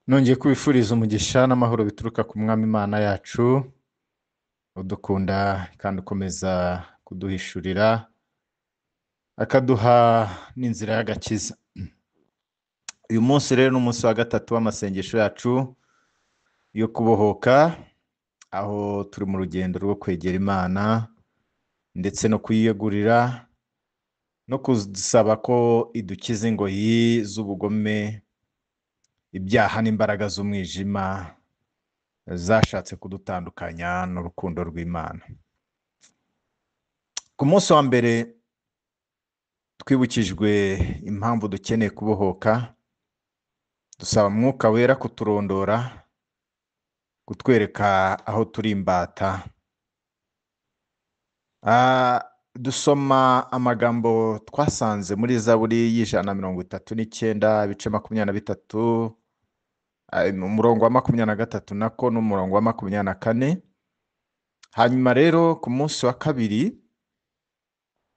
Nongeye kubifuriza umugisha n'amahoro bituruka ku mwami Imana yacu udukunda kandi ukomeza kuduhishurira akaduha n'inzira y'agakiza. Uyu munsi rero ni umunsi wa gatatu w'amasengesho yacu yo kubohoka, aho turi mu rugendo rwo kwegera Imana ndetse no kuyiyegurira no kudusaba ko idukiza ingoyi z'ubugome, ibyaha n'imbaraga z'umwijima zashatse kudutandukanya n'urukundo rw'Imana. Ku munsi wa mbere twibukijwe impamvu dukeneye kubohoka, dusaba Mwuka Wera kuturondora, kutwereka aho turi imbata. Dusoma amagambo twasanze muri Zaburi y'139 ibice 23, umurongo wa 23 nako n'umurongo wa 24. Hanyuma rero ku munsi wa kabiri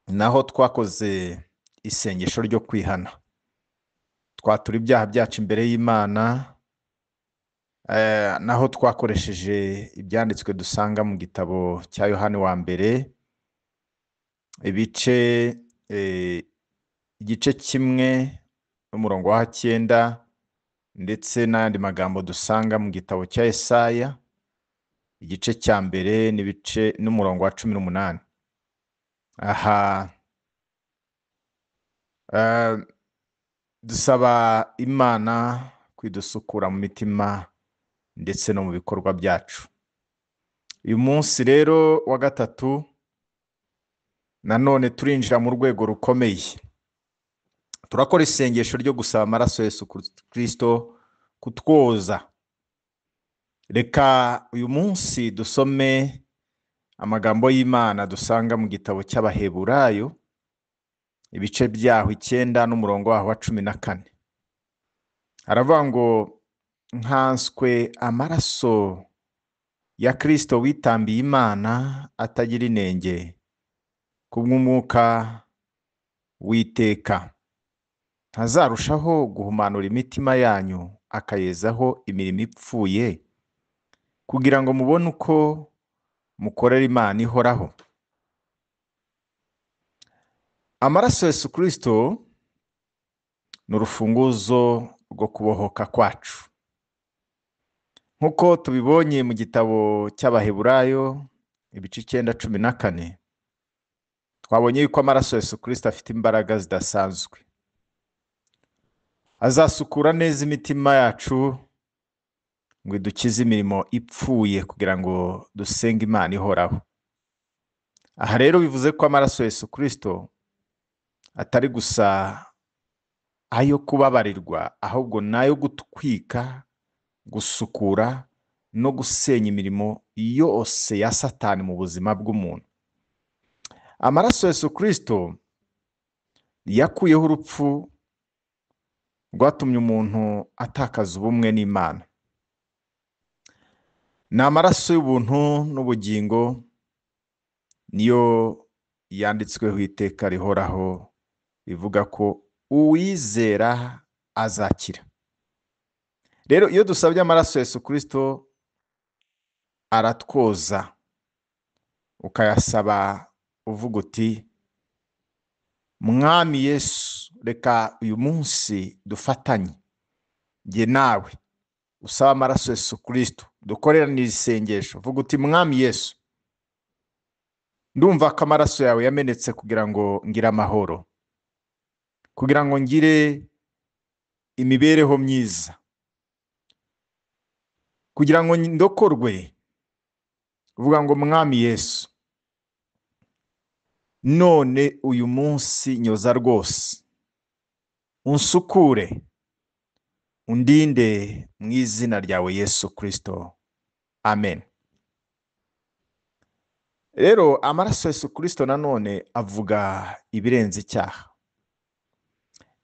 naho twakoze isengesho ryo kwihana, twatura ibyaha byacu imbere y'Imana, naho twakoresheje ibyanditswe dusanga mu gitabo cya Yohani wa mbere igice 1 n'umurongo wa 9, ndetse n'andi magambo dusanga mu gitabo cya Yesaya igice cya mbere n'ibice n'umurongo wa 18. Aha dusaba Imana kwidusukura mu mitima ndetse no mu bikorwa byacu. Uyu munsi rero wa gatatu nanone turinjira mu rwego rukomeye, turakora isengesho ryo gusaba amaraso Yesu Kristo kutwoza. Reka uyu munsi dusome amagambo y'Imana dusanga mu gitabo cy'Abaheburayo ibice byaho 9 n'umurongo waho wa 14. Aravuga ngo nkanswe amaraso ya Kristo witambiye Imana atagira inenge kubw'umwuka w'iteka, ntazarushaho guhumanura imitima yanyu akayezaho imirimo ipfuye, kugira ngo mubone uko mukorera Imana ihoraho. Amaraso Yesu Kristo ni urufunguzo rwo kubohoka kwacu. Nkuko tubibonye mu gitabo cy'Abaheburayo ibice 9:14, twabonye yuko amaraso Yesu Kristo afite imbaraga zidasanzwe. Azasukura neza imitima yacu ngo idukize imirimo ipfuye, kugira ngo dusenge Imana ihoraho. Aha rero bivuze ko amaraso Yesu Kristo atari gusa ayo kubabarirwa, ahubwo nayo gutwika, gusukura no gusenya imirimo yose ya Satani mu buzima bw'umuntu. Amaraso Yesu Kristo yakuyeho urupfu rwatumye umuntu atakaza ubumwe n'Imana. Ni amaraso y'ubuntu n'ubugingo, niyo yanditsweho iteka rihoraho rivuga ko uwizera azakira. Rero iyo dusabye amaraso Yesu Kristo aratwoza, ukayasaba uvuga uti Mwami Yesu, reka uyu munsi dufatanye njye nawe usaba amaraso Yesu Kristo, dukorerane isengesho. Vuga uti Mwami Yesu, ndumva ko amaraso yawe yamenetse kugira ngo ngire amahoro, kugira ngo ngire imibereho myiza, kugira ngo ndokorwe. Vuga ngo Mwami Yesu, none uyu munsi nyoza rwose, unsukure, undinde mu izina ryawe Yesu Kristo, amen. Rero amaraso Yesu Kristo nanone avuga ibirenze icyaha.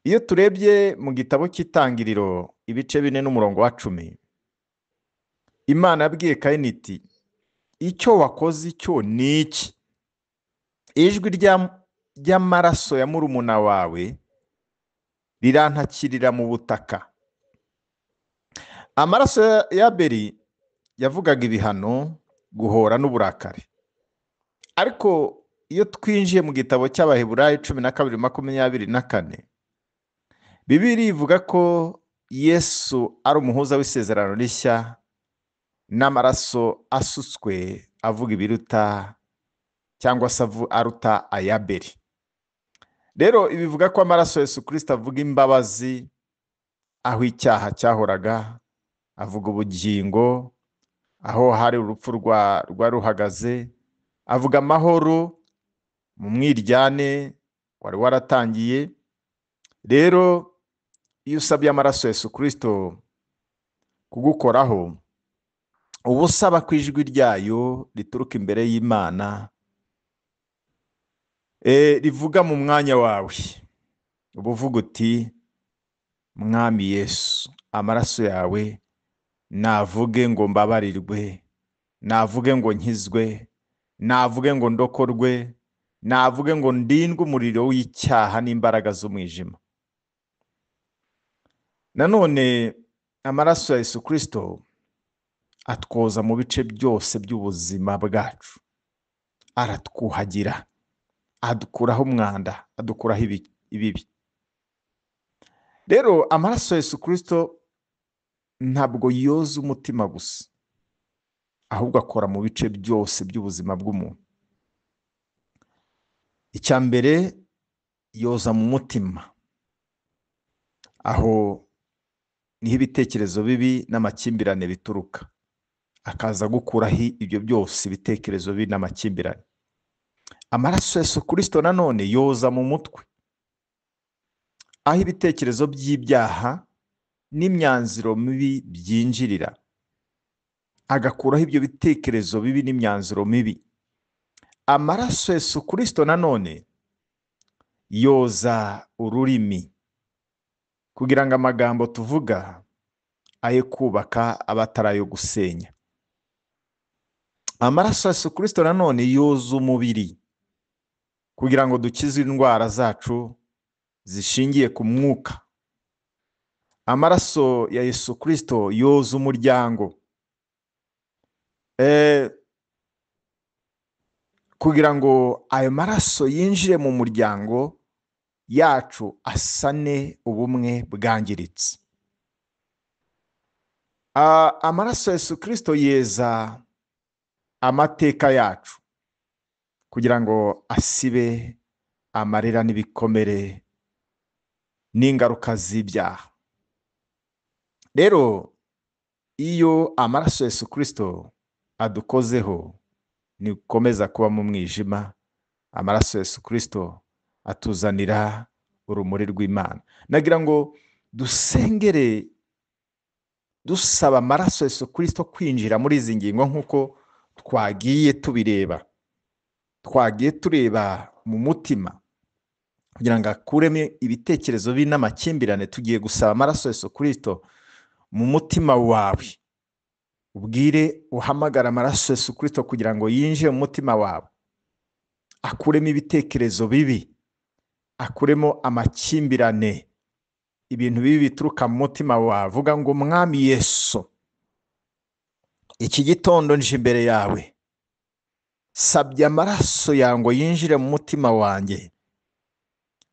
Iyo turebye mu gitabo cy'Itangiriro ibice 4 n'umurongo wa 10, Imana yabwiye Kayini iti icyo wakoze icyo ni iki? Ijwi ry'amaraso ya murumuna wawe rirantakirira mu butaka. amaraso ya Abeli yavugaga ibihano, guhora n'uburakari. Ariko iyo twinjiye mu gitabo cy'Abaheburayo 12:24, Bibiliya ivuga ko Yesu ari umuhuza w'isezerano rishya, n'amaraso asutswe avuga ibiruta cyangwa se aruta aya Abeli. Rero ibivuga ko amaraso ya Yesu Kristo avuga imbabazi aho icyaha cyahoraga, avuga ubugingo aho hari urupfu rwari ruhagaze, avuga amahoro mu mwiryane wari waratangiye. Rero iyo usabye amaraso ya Yesu Kristo kugukoraho, uba usaba ko ijwi ryayo rituruka imbere y'Imana, rivuga mu mwanya wawe. Uba uvuga uti, Mwami Yesu, amaraso yawe navuge ngo mbabarirwe, navuge ngo nkizwe, navuge ngo ndokorwe, navuge ngo ndindwe umuriro w'icyaha n'imbaraga z'umwijima. Nanone amaraso ya Yesu Kristo atwoza mu bice byose by'ubuzima bwacu, aratwuhagira, adukuraho umwanda, adukuraho ibibi. Rero amaraso ya Yesu Kristo ntabwo yoza umutima gusa, ahubwo akora mu bice byose by'ubuzima bw'umuntu. Icya mbere, yoza mu mutima, aho niho ibitekerezo bibi n'amakimbirane bituruka, akaza gukuraho ibyo byose, ibitekerezo bibi n'amakimbirane. Amaraso ya Yesu Kristo nanone yoza mu mutwe, aho ibitekerezo by'ibyaha n'imyanzuro mibi byinjirira, agakuraho ibyo bitekerezo bibi n'imyanzuro mibi. Amaraso ya Yesu Kristo nanone yoza ururimi, kugira ngo amagambo tuvuga aye kubaka aba atari ayo gusenya. Amaraso ya Yesu Kristo nanone yoza umubiri, kugira ngo dukize indwara zacu zishingiye ku mwuka. Amaraso ya Yesu Kristo yoza umuryango, kugira ngo ayo maraso yinjire mu muryango yacu, asane ubumwe bwangiritse. Amaraso ya Yesu Kristo yeza amateka yacu, kugira ngo asibe amarira n'ibikomere n'ingaruka z'ibyaha. Rero iyo amaraso ya Yesu Kristo adukozeho, ntikomeza kuba mu mwijima. Amaraso ya Yesu Kristo atuzanira urumuri rw'Imana. Nagira ngo dusengere dusaba amaraso ya Yesu Kristo kwinjira muri izi ngingo, nk'uko twagiye tubireba. Twagiye tureba mu mutima, kugira ngo akuremo ibitekerezo bibi n'amakimbirane. Tugiye gusaba amaraso ya Yesu Kristo mu mutima wawe. Ubwire, uhamagara amaraso ya Yesu Kristo kugira ngo yinjire mu mutima wawe, akuremo ibitekerezo bibi, akuremo amakimbirane, ibintu bibi bituruka mu mutima wawe. Vuga ngo, Mwami Yesu, iki gitondo nje imbere yawe, sabye amaraso yawe ngo yinjire mu mutima wanjye,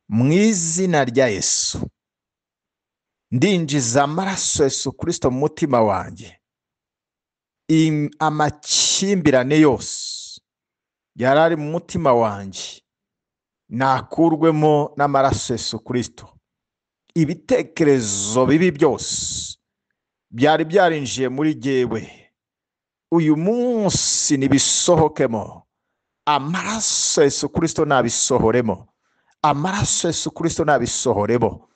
mu izina rya Yesu. Ndinjiza amaraso ya Yesu Kristo mu mutima wanjye. Amakimbirane yose yari ari mu mutima wanjye nakurwemo n'amaraso ya Yesu Kristo. Ibitekerezo bibi byose byari byarinjiye muri jyewe, uyu munsi nibisohokemo. Amaraso ya Yesu Kristo nabisohoremo. Amaraso ya Yesu Kristo nabisohoremo.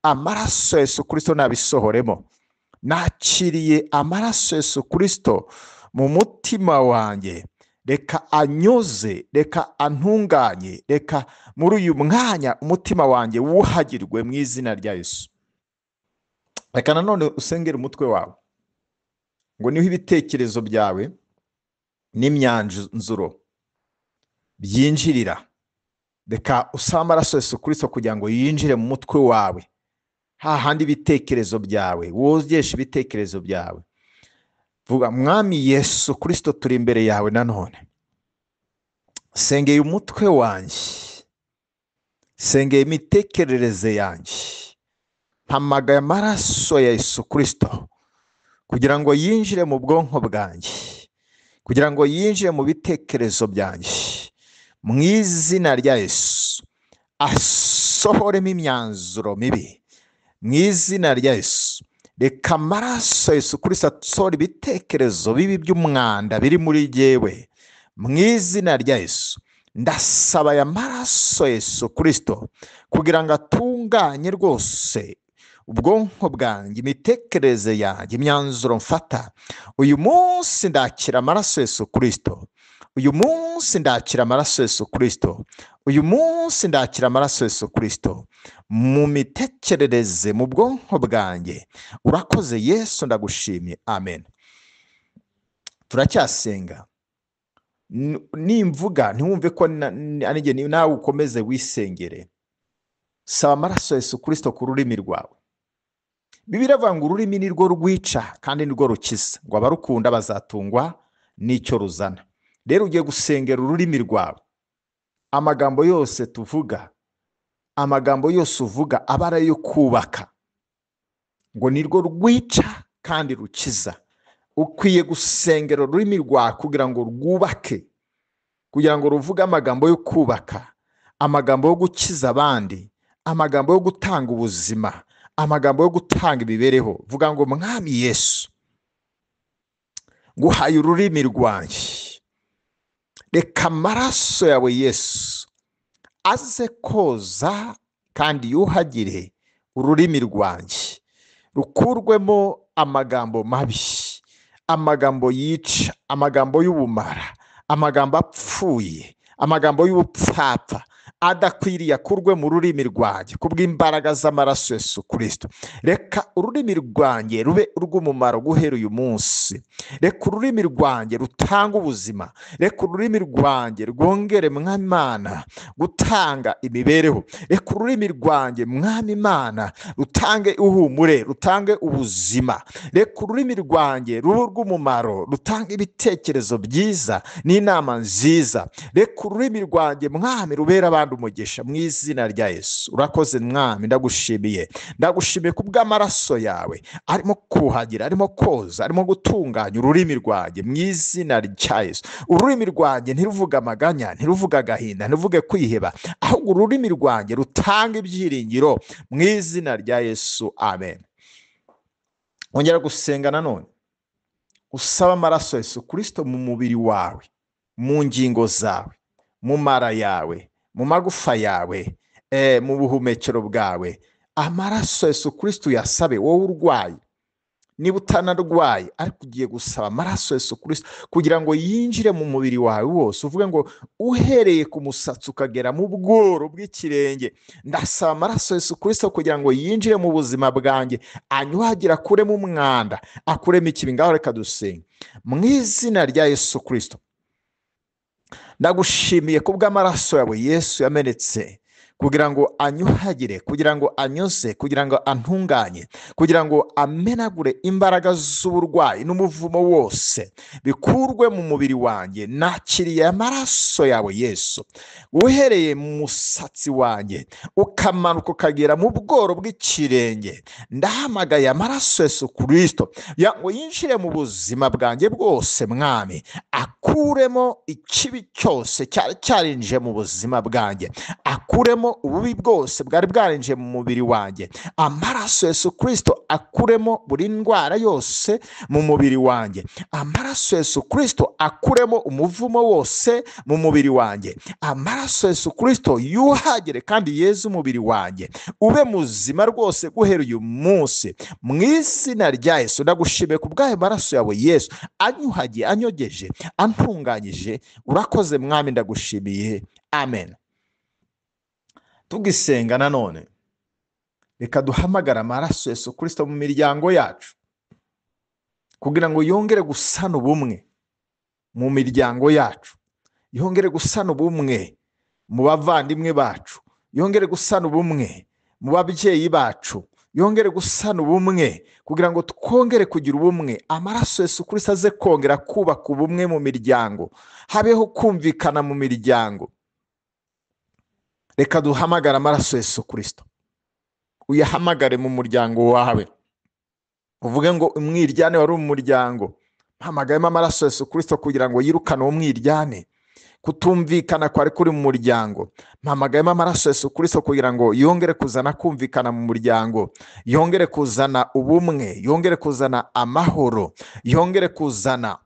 Amaraso ya Yesu Kristo nabisohoremo. Nakiriye amaraso ya Yesu Kristo mu mutima wanjye. Reka anyoze, reka antunganye, reka muri uyu mwanya umutima wanjye wuhagirwe mu izina rya Yesu. Reka nanone usengera umutwe wawe, ngo niho ibitekerezo byawe n'imyanzuro byinjirira. Reka usaba amaraso ya Yesu Kristo kugira ngo yinjire mu mutwe wawe, hahandi ibitekerezo byawe, wogesha ibitekerezo byawe. Vuga, mwami Yesu Kristo, turi imbere yawe nanone. Sengeye umutwe wanjye, sengeye imitekerereze yanjye, mpamagaye amaraso ya Yesu Kristo kugira ngo yinjire mu bwonko bwanjye, kugira ngo yinjire mu bitekerezo byanjye, mu izina rya Yesu. Asohoremo imyanzuro mibi mu izina rya Yesu. Reka amaraso ya Yesu Kristo asohora ibitekerezo bibi by'umwanda biri muri jyewe mu izina rya Yesu. Ndasaba aya maraso ya Yesu Kristo kugira ngo atunganye rwose ubwonko bwanjye, imitekerereze yanjye, imyanzuro mfata. Uyu munsi ndakira amaraso ya Yesu Kristo. Uyu munsi ndakira amaraso ya Yesu Kristo. Uyu munsi ndakira amaraso ya Yesu Kristo mu mitekerereze, mu bwonko bwanjye. Urakoze Yesu, ndagushimye. Amen. Turacyasenga. Nimvuga ntiwumve ko anige nawe ukomeze wisengere. Saba amaraso ya Yesu Kristo ku rurimi rwawe. Bibiliya ivuga ngo ururimi ni rwo rwica kandi ni rwo rukiza, ngo abarukunda bazatungwa n'icyo ruzana. Rero ugiye gusengera ururimi rwawe. Amagambo yose tuvuga, amagambo yose uvuga aba ari ayo kubaka, ngo ni rwo rwica kandi rukiza. Ukwiye gusengera ururimi rwawe kugira ngo rwubake, kugira ngo ruvuge amagambo yo kubaka, amagambo yo gukiza abandi, amagambo yo gutanga ubuzima, amagambo yo gutanga imibereho. Vuga ngo mwami Yesu, nguhaye ururimi rwanjye. Reka amaraso yawe Yesu aze koza kandi yuhagire ururimi rwanjye, rukurwemo amagambo mabi, amagambo yica, amagambo y'ubumara, amagambo apfuye, amagambo y'ubupfapfa adakwiriye akurwe mu rurimi rwanjye kubw'imbaraga z'amaraso ya Yesu Kristo. Reka ururimi rwanjye rube urw'umumaro guhera uyu munsi. Reka ururimi rwanjye rutanga ubuzima. Reka ururimi rwanjye rwongere mwami Imana gutanga imibereho. Reka ururimi rwanjye mwami Imana rutange ihumure, rutange ubuzima. Reka ururimi rwanjye rube urw'umumaro, rutange ibitekerezo byiza n'inama nziza. Reka ururimi rwanjye mwami rubera abandi umugisha mu izina rya Yesu. Urakoze mwami, ndagushimiye. Ndagushimiye kubw'amaraso yawe arimo kuhagira, arimo koza, arimo gutunganya ururimi rwanjye mu izina rya Yesu. Ururimi rwanjye ntiruvuga amaganya, ntiruvuga agahinda, ntiruvuge kwiheba, ahubwo ururimi rwanjye rutanga ibyiringiro mu izina rya Yesu. Amen. Ongera gusenga nanone, usaba amaraso ya Yesu Kristo mu mubiri wawe, mu ngingo zawe, mu mara yawe, mu magufa yawe, mu buhumekero bwawe. Amaraso ya Yesu Kristo yasabe wowe urwaye. Niba utanarwaye ariko ugiye gusaba amaraso ya Yesu Kristo kugira ngo yinjire mu mubiri wawe wose. Uvuge ngo uhereye ku musatsi ukagera mu bworo bw'ikirenge, ndasaba amaraso ya Yesu Kristo kugira ngo yinjire mu buzima bwanjye, anyuhagire, akuremo umwanda, akuremo ikibi. Ngaho reka dusenge. Mu izina rya Yesu Kristo, ndagushimiye kubw'amaraso yawe Yesu yamenetse kugira ngo anyuhagire, kugira ngo anyuze, kugira ngo antunganye, kugira ngo amenagure imbaraga z'uburwayi n'umuvumo wose bikurwe mu mubiri wanjye. Nakiriye amaraso yawe Yesu, uhereye mu musatsi wanjye ukamanuka ukagera mu bworo bw'ikirenge. Ndahamagaye amaraso ya Yesu Kristo ngo yinjire mu buzima bwanjye bwose mwami, akuremo ikibi cyose cyari cyarinjiye mu buzima bwanjye, akuremo ububi bwose bwari bwarinjiye mu mubiri wanjye. Amaraso ya Yesu Kristo akuremo buri ndwara yose mu mubiri wanjye. Amaraso ya Yesu Kristo akuremo umuvumo wose mu mubiri wanjye. Amaraso ya Yesu Kristo yuhagire kandi yeze umubiri wanjye, ube muzima rwose guhera uyu munsi mu izina rya Yesu. Ndagushimiye kubw'ayo maraso yawe Yesu anyuhagiye, anyogeje, antunganyije. Urakoze mwami, ndagushimiye. Amen. Tugisenga nanone, reka duhamagara amaraso ya Yesu Kristo mu miryango yacu kugira ngo yongere gusana ubumwe mu miryango yacu, yongere gusana ubumwe mu bavandimwe bacu, yongere gusana ubumwe mu babyeyi bacu, yongere gusana ubumwe kugira ngo twongere kugira ubumwe. Amaraso Yesu Kristo aze kongera kubaka ubumwe mu miryango, habeho kumvikana mu miryango. Reka duhamagare amaraso Yesu Kristo, uyahamagare mu muryango wawe, uvuge ngo umwiryane wari mu muryango, mpamagayemo amaraso Yesu Kristo kugira ngo yirukane uwo mwiryane, kutumvikana kwari kuri mu muryango. Mpamagayemo amaraso Yesu Kristo kugira ngo yongere kuzana kumvikana mu muryango, yongere kuzana ubumwe, yongere kuzana amahoro, yongere kuzana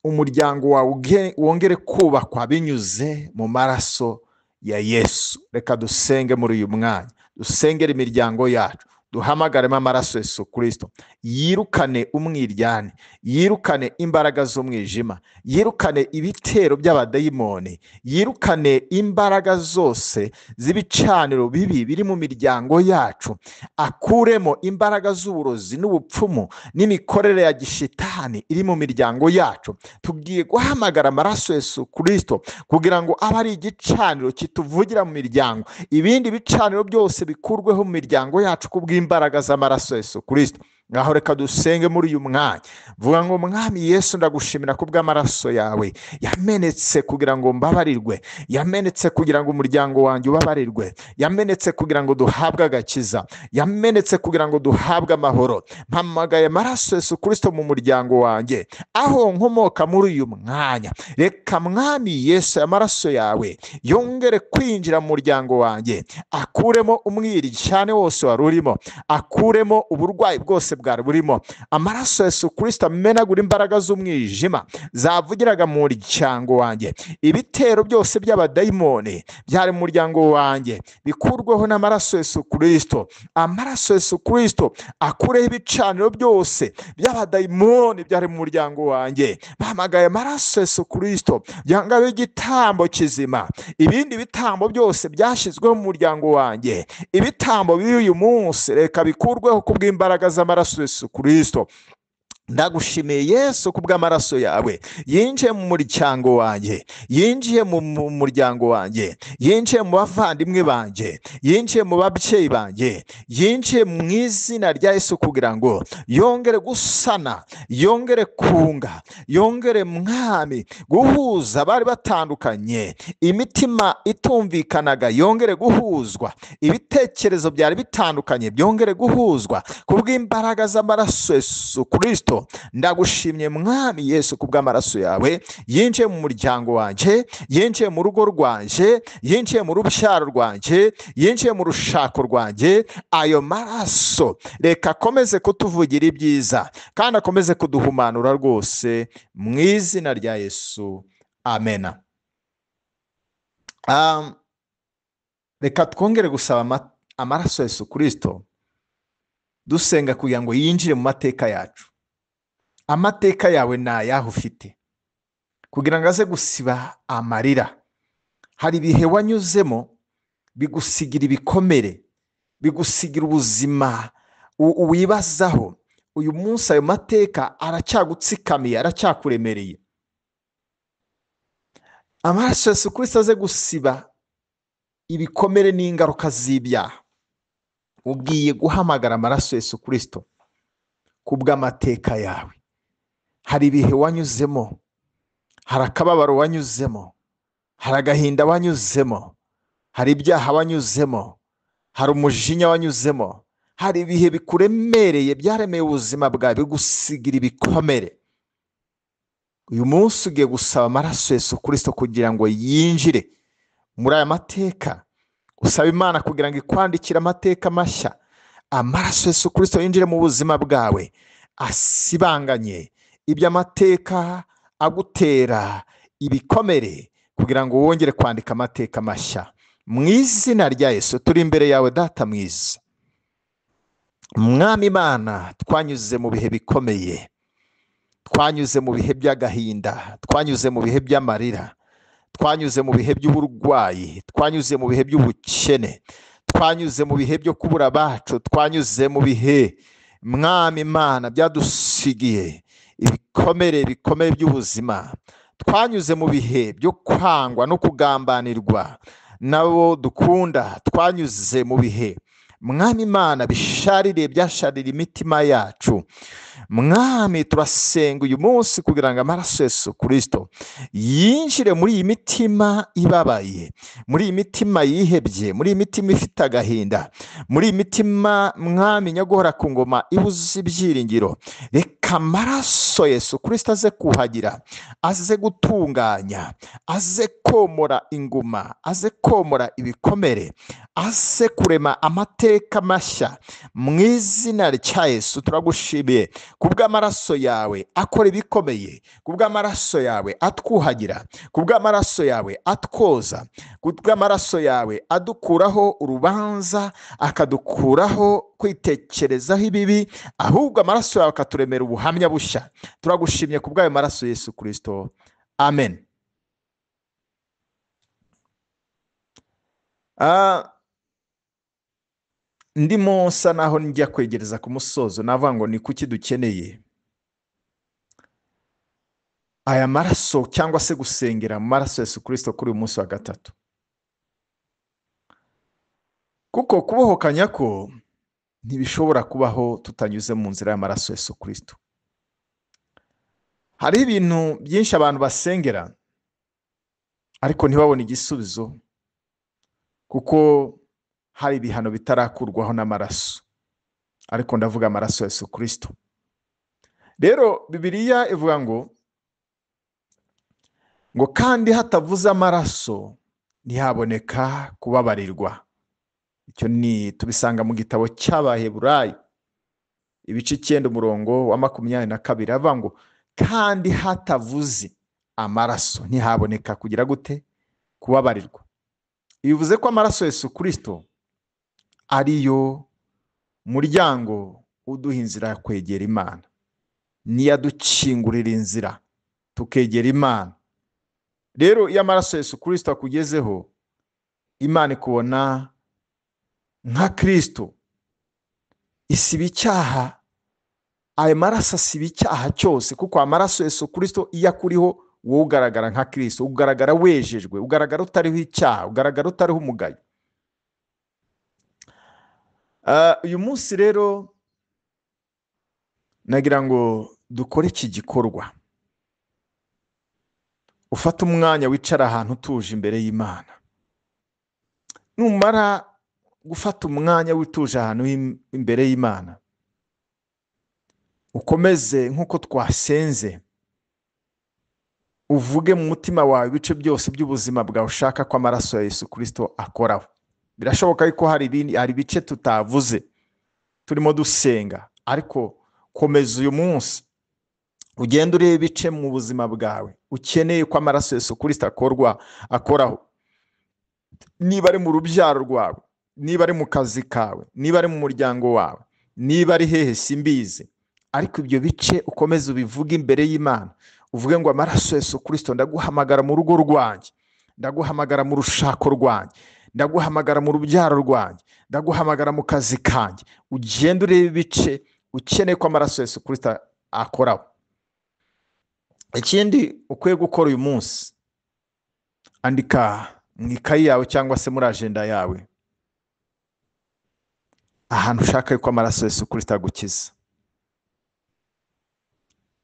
umuryango wawe wongere kubakwa binyuze mu maraso ya Yesu. Reka dusenge muri uyu mwanya, dusengere imiryango yacu, duhamagaremo amaraso Yesu Kristo yirukane umwiryane, yirukane imbaraga z'umwijima, yirukane ibitero by'abadayimoni, yirukane imbaraga zose z'ibicaniro bibi biri mu miryango yacu, akuremo imbaraga z'uburozi n'ubupfumu n'imikorere ya gishitani iri mu miryango yacu. Tugiye guhamagara amaraso Yesu Kristo kugira ngo abe ari igicaniro kituvugira mu miryango, ibindi bicaniro byose bikurweho mu miryango yacu kubw'imbaraga z'amaraso Yesu Kristo. Ngaho reka dusenge muri uyu mwanya, vuga ngo Mwami Yesu, ndagushimira kubw'amaraso yawe yamenetse kugira ngo mbabarirwe, yamenetse kugira ngo umuryango wanjye ubabarirwe, yamenetse kugira ngo duhabwe agakiza, yamenetse kugira ngo duhabwe amahoro. Mpamagaye amaraso Yesu Kristo mu muryango wanjye, aho nkomoka muri uyu mwanya. Reka Mwami Yesu, amaraso yawe yongere kwinjira mu muryango wanjye, akuremo umwiryane wose wari urimo, akuremo uburwayi bwose bwari burimo. Amaraso Yesu Kristo amenagura imbaraga z'umwijima zavugiraga mu muryango wanjye, ibitero byose by'abadayimoni byari mu muryango wanjye bikurweho n'amaraso Yesu Kristo. Amaraso Yesu Kristo akureho ibicaniro byose by'abadayimoni byari mu muryango wanjye. Bahamagaye amaraso Yesu Kristo yangabe igitambo kizima, ibindi bitambo byose byashyizweho mu muryango wanjye, ibitambo by'uyu munsi reka bikurweho kubw'imbaraga z'amaraso Yesu Kristo. Ndagushimiye Yesu kubw'amaraso yawe yinjiye mu muryango wanjye, yinjiye mu muryango wanjye, yinjiye mu bavandimwe banjye, yinjiye mu babyeyi banjye, yinjiye mu izina rya Yesu kugira ngo yongere gusana, yongere kunga, yongere Mwami guhuza bari batandukanye, imitima itumvikanaga yongere guhuzwa, ibitekerezo byari bitandukanye byongere guhuzwa kubw'imbaraga z'amaraso Yesu Kristo. Ndagushimye Mwami Yesu kubw'amaraso yawe yinjiye mu muryango wanjye, yinjiye mu rugo rwanjye, yinjiye mu rubyaro rwanjye, yinjiye mu rushako rwanjye. Ayo maraso reka akomeze kutuvugira ibyiza kandi akomeze kuduhumanura rwose mu izina rya Yesu, amena. Reka twongere gusaba amaraso Yesu Kristo dusenga kugira ngo yinjire mu mateka yacu. Amateka yawe ni ayahe ufite kugira ngo aze gusiba amarira? Hari ibihe wanyuzemo bigusigira ibikomere, bigusigira ubuzima wibazaho. Uyu munsi ayo mateka aracyagutsikamiye, aracyakuremereye. Amaraso Yesu Kristo aze gusiba ibikomere n'ingaruka z'ibyaha. Ugiye guhamagara amaraso Yesu Kristo kubw'amateka yawe. Hari ibihe wanyuzemo, hari akababaro wanyuzemo, hari agahinda wanyuzemo, hari ibyaha wanyuzemo, hari umujinya wanyuzemo, hari ibihe bikuremereye byaremeye ubuzima bwawe bigusigira ibikomere. Uyu munsi ugiye gusaba amaraso Yesu Kristo kugira ngo yinjire muri aya mateka. Usaba Imana kugira ngo ikwandikire amateka mashya. Amaraso Yesu Kristo yinjire mu buzima bwawe, asibanganye iby'amateka agutera ibikomere kugira ngo wongere kwandika amateka mashya. Mu izina rya Yesu turi imbere yawe Data mwiza. Mwami Imana, twanyuze mu bihe bikomeye, twanyuze mu bihe by'agahinda, twanyuze mu bihe by'amarira, twanyuze mu bihe by'uburwayi, twanyuze mu bihe by'ubukene, twanyuze mu bihe byo kubura abacu, twanyuze mu bihe Mwami Imana byadusigiye ibikomere bikomeye by'ubuzima, twanyuze mu bihe byo kwangwa no kugambanirwa nabo dukunda, twanyuze mu bihe mwami Imana, bisharire byasharira imitima yacu. Mwami, turasenga uyu munsi kugira ngo amaraso ya Yesu Kristo yinjire muri iyi mitima ibabaye, muri iyi mitima yihebye, muri iyi mitima ifite agahinda, muri iyi mitima mwami nyaguhora ku ngoma ibuze ibyiringiro. Reka amaraso ya Yesu Kristo aze kuhagira, aze gutunganya, aze komora inguma, aze komora ibikomere, aze kurema amateka mashya. Mu izina rya Yesu turagushimiye kubw'amaraso yawe akora ibikomeye, kubw'amaraso yawe atwuhagira, kubw'amaraso yawe atwoza, kubw'amaraso yawe adukuraho urubanza, akadukuraho kwitekerezaho ibibi, ahubwo amaraso yawe akaturemera ubuhamya bushya. Turagushimye kubw'ayo maraso Yesu Kristo, amen. Ndimo nsa naho njya kwegereza ku musozo, navuga ngo ni kuki dukeneye aya maraso cyangwa se gusengera mu maraso Yesu Kristo kuri uyu munsi wa gatatu. Kuko kubohoka nyako ntibishobora kubaho tutanyuze mu nzira y'amaraso Yesu Kristo. Hari ibintu byinshi abantu basengera ariko ntibabone igisubizo, kuko hari ibihano bitarakurwaho n'amaraso, ariko ndavuga amaraso ya Yesu Kristo. Rero Bibiliya ivuga ngo kandi hatavuze amaraso ntihaboneka kubabarirwa. Icyo ni tubisanga mu gitabo cy'Abaheburayo ibice 9 umurongo wa 22, avuga ngo kandi hatavuze amaraso ntihaboneka kugira gute? Kubabarirwa. Bivuze ko amaraso ya Yesu Kristo ariyo muryango uduha inzira ya kwegera Imana, niyadukingurira inzira tukegera Imana. Rero iyo amaraso ya Yesu Kristo akugezeho, Imana ikubona nka Kristo, isiba icyaha. Ayo maraso asiba icyaha cyose, kuko amaraso ya Yesu Kristo iyo akuriho, wowe ugaragara nka Kristo, ugaragara wejejwe, ugaragara utariho icyaha, ugaragara utariho umugayo. Uyu munsi rero nagira ngo dukore iki gikorwa. Ufata umwanya wicara ahantu utuje imbere y'Imana. Numara gufata umwanya wituje ahantu imbere y'Imana, ukomeze nk'uko twasenze, uvuge mu mutima wawe ibice byose by'ubuzima bwawe ushaka ko amaraso ya Yesu Kristo akoraho. Birashoboka ko hari ibice tutavuze turimo dusenga, ariko komeza uyu munsi ugenda ureba ibice mu buzima bwawe ukeneye ko amaraso ya Yesu Kristo akoraho. Niba ari mu rubyaro rwawe, niba ari mu kazi kawe, niba ari mu muryango wawe, niba ari hehe simbizi, ariko ibyo bice ukomeze ubivuge imbere y'Imana. Uvuge ngo amaraso ya Yesu Kristo, ndaguhamagara mu rugo rwanjye, ndaguhamagara mu rushako rwanjye, ndaguhamagara mu rubyaro rwanjye, ndaguhamagara mu kazi kanjye. Ugenda ureba ibice ukeneye ko amaraso ya Yesu Kristo akoraho. Ikindi ukwiye gukora uyu munsi, andika mu ikayi yawe cyangwa se muri agenda yawe ahantu ushaka ko amaraso ya Yesu Kristo agukiza.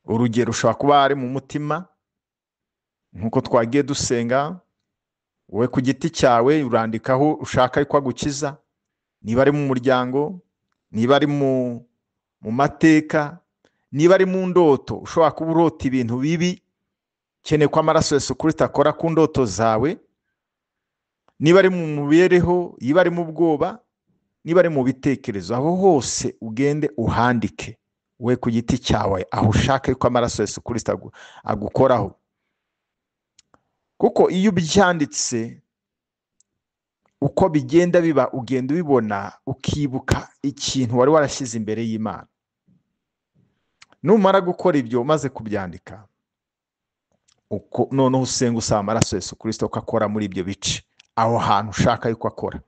Urugero ushobora kuba ari mu mutima, nkuko twagiye dusenga. Wowe ku giti cyawe urandikaho ushaka ko agukiza. Niba ari mu muryango, niba ari mu mateka, niba ari mu ndoto, ushobora kuba urota ibintu bibi, keneye ko amaraso ya Yesu Kristo akora ku ndoto zawe. Niba ari mu mubereho, niba ari mu bwoba, niba ari mu bitekerezo, aho hose ugende uhandike we ku giti cyawe aho ushaka ko amaraso ya Yesu Kristo agukoraho. Kuko iyo ubyanditse uko bigenda biba, ugenda ubibona, ukibuka ikintu wari warashyize imbere y'Imana. Numara gukora ibyo umaze kubyandika, uko noneho usenga usaba amaraso ya Yesu Kristo ko akora muri ibyo bice, aho hantu ushaka yuko akora.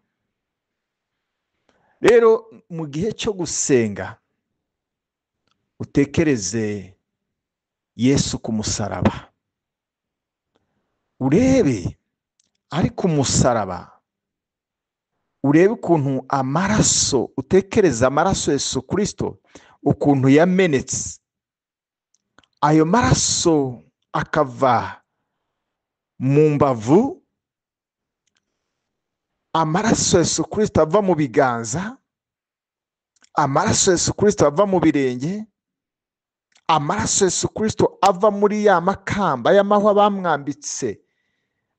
Rero mu gihe cyo gusenga utekereze Yesu ku musaraba, urebe ari ku musaraba urebe ukuntu amaraso, utekereza amaraso ya Yesu Kristo ukuntu yamenetse, ayo maraso akava mu mbavu, amaraso ya Yesu Kristo ava mu biganza, amaraso ya Yesu Kristo ava mu birenge, amaraso ya Yesu Kristo ava muri ya makamba y'amahwa bamwambitse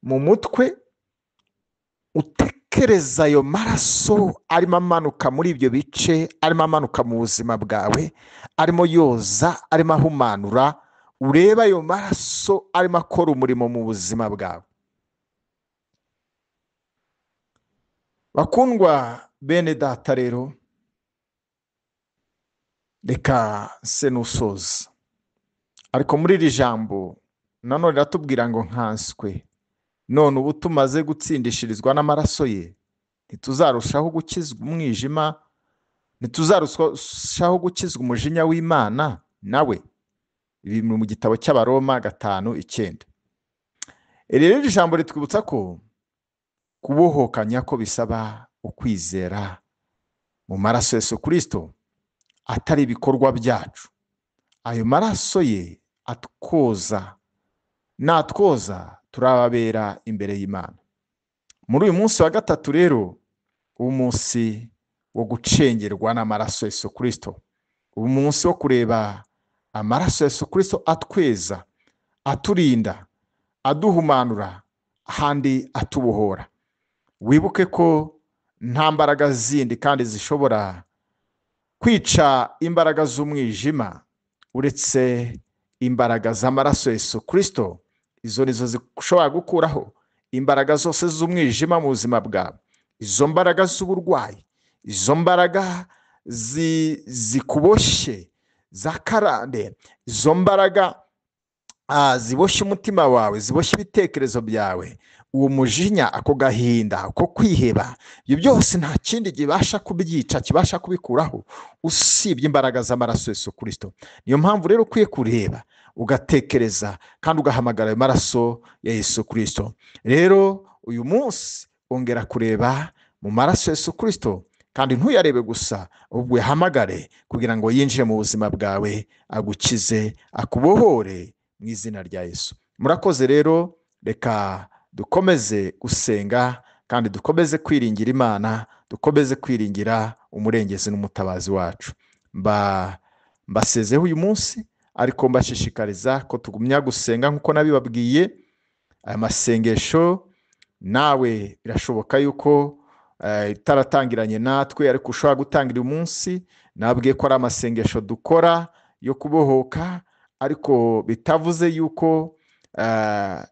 mu mutwe. Utekereza ayo maraso arimo amanuka muri ibyo bice, arimo amanuka mu buzima bwawe, arimo yoza, arimo ahumanura. Ureba ayo maraso arimo akora umurimo mu buzima bwawe. Bakundwa bene data rero, reka se nusoza, ariko muri iri jambo nanone riratubwira ngo nkanswe none ubu tumaze gutsindishirizwa n'amaraso ye, ntituzarushaho gukizwa umwijima, ntituzarushaho gukizwa umujinya w'Imana nawe. Ibi mu gitabo cy'Abaroma 5:9. Rero iri jambo ritwibutsa ko kubohokanya ko bisaba ukwizera mu maraso ya Yesu Kristo, atari ibikorwa byacu. Ayo maraso ye atwoza, natwoza turababera imbere y'Imana. Muri uyu munsi wa gatatu rero, umunsi wo gucengerwa n'amaraso ya Yesu Kristo, umunsi wo kureba amaraso ya Yesu Kristo atweza, aturinda, aduhumanura, handi atubohora. Wibuke ko nta mbaraga zindi kandi zishobora kwica imbaraga z'umwijima uretse imbaraga z'amaraso ya Yesu Kristo. Izo nizo zishobora gukuraho imbaraga zose z'umwijima mu buzima bwawe, izo mbaraga z'uburwayi, izo mbaraga zikuboshye za karande, izo mbaraga ziboshye umutima wawe, ziboshye ibitekerezo byawe, uwo mujinya, ako gahinda, ako kwiheba, ibyo byose nta kindi kibasha kubyica, kibasha kubikuraho usibye imbaraga z'amaraso ya Yesu Kristo. Niyo mpamvu rero ukwiye kureba, ugatekereza kandi ugahamagara ayo maraso ya Yesu Kristo. Rero uyu munsi ongera kureba mu maraso ya Yesu Kristo, kandi ntuyarebe gusa, ahubwo uyahamagare kugira ngo yinjire mu buzima bwawe, agukize, akubohore mu izina rya Yesu. Murakoze rero, reka dukomeze gusenga kandi dukomeze kwiringira Imana, dukomeze kwiringira umurengezi n'umutabazi wacu. Mbasezeho uyu munsi, ariko mbashishikariza ko tugumya gusenga nk'uko nabibabwiye. Aya masengesho nawe birashoboka yuko itaratangiranye natwe, ariko ushobora gutangira uyu munsi. Nabwiye ko ari amasengesho dukora yo kubohoka, ariko bitavuze yuko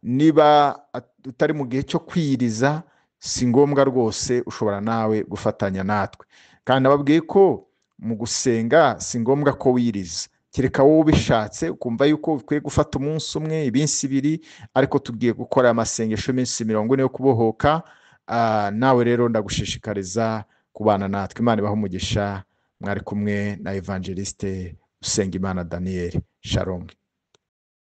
niba utari mu gihe cyo kwiyiriza, si ngombwa rwose, ushobora nawe gufatanya natwe. Kandi nababwiye ko mu gusenga si ngombwa ko wiriza, kereka wowe ubishatse ukumva yuko ukwiye gufata umunsi umwe, iminsi 2, ariko tugiye gukora amasengesho iminsi 40 yo kubohoka. Nawe rero ndagushishikariza kubana natwe. Imana ibahe umugisha. Mwari kumwe na Evangeliste Usengimana Daniel. Shalom.